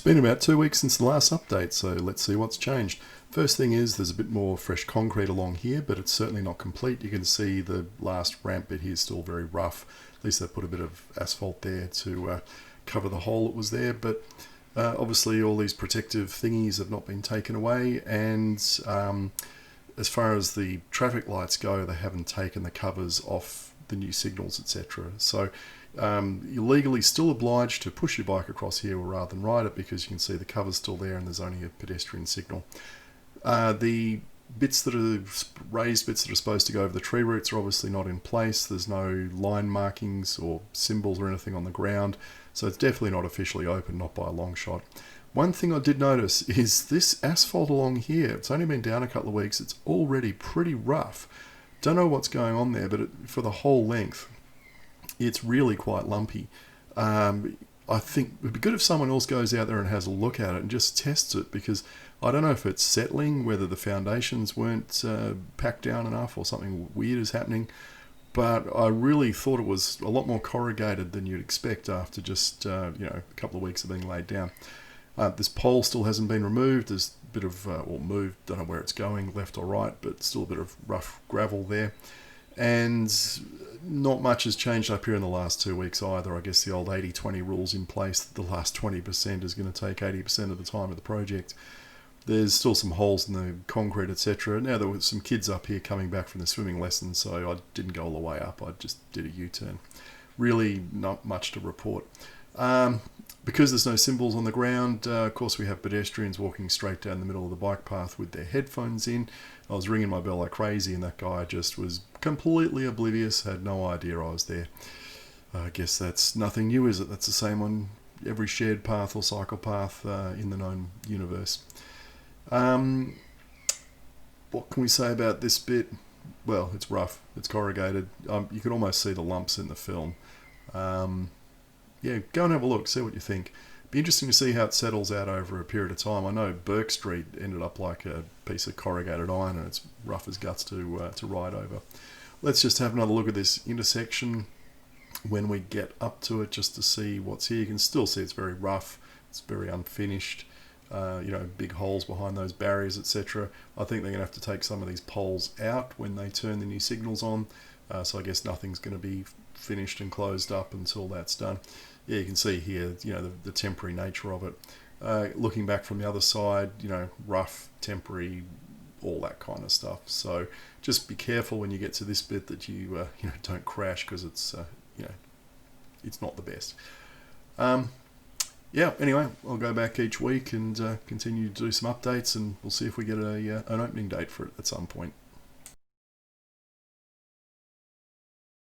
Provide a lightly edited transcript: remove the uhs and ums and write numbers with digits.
been about 2 weeks since the last update, so let's see what's changed. First thing is there's a bit more fresh concrete along here, but it's certainly not complete. You can see the last ramp bit here is still very rough. At least they put a bit of asphalt there to cover the hole that was there, but obviously all these protective thingies have not been taken away, and as far as the traffic lights go, they haven't taken the covers off the new signals, etc. So you're legally still obliged to push your bike across here rather than ride it, because you can see the cover's still there and there's only a pedestrian signal. The bits that are raised bits that are supposed to go over the tree roots are obviously not in place. There's no line markings or symbols or anything on the ground, so it's definitely not officially open, not by a long shot. One thing I did notice is this asphalt along here. It's only been down a couple of weeks. It's already pretty rough. Don't know what's going on there, but for the whole length, it's really quite lumpy. I think it would be good if someone else goes out there and has a look at it and just tests it, because I don't know if it's settling, whether the foundations weren't packed down enough or something weird is happening. But I really thought it was a lot more corrugated than you'd expect after just a couple of weeks of being laid down. This pole still hasn't been removed. There's a bit of, or moved, don't know where it's going, left or right, but still a bit of rough gravel there. And not much has changed up here in the last 2 weeks either. I guess the old 80-20 rule's in place. The last 20% is going to take 80% of the time of the project. There's still some holes in the concrete, etc. Now there were some kids up here coming back from the swimming lessons, so I didn't go all the way up. I just did a U-turn. Really not much to report. Because there's no symbols on the ground, of course we have pedestrians walking straight down the middle of the bike path with their headphones in. I was ringing my bell like crazy and that guy just was completely oblivious, had no idea I was there. I guess that's nothing new, is it? That's the same on every shared path or cycle path in the known universe. What can we say about this bit? Well, it's rough, it's corrugated. You can almost see the lumps in the film. Yeah, go and have a look, see what you think. Be interesting to see how it settles out over a period of time. I know Burke Street ended up like a piece of corrugated iron, and it's rough as guts to ride over. Let's just have another look at this intersection when we get up to it, just to see what's here. You can still see it's very rough, it's very unfinished. Big holes behind those barriers, etc. I think they're going to have to take some of these poles out when they turn the new signals on. So I guess nothing's going to be finished and closed up until that's done. Yeah, you can see here, the temporary nature of it. Looking back from the other side, rough, temporary, all that kind of stuff. So just be careful when you get to this bit that you don't crash, because it's it's not the best. Anyway, I'll go back each week and continue to do some updates, and we'll see if we get an opening date for it at some point.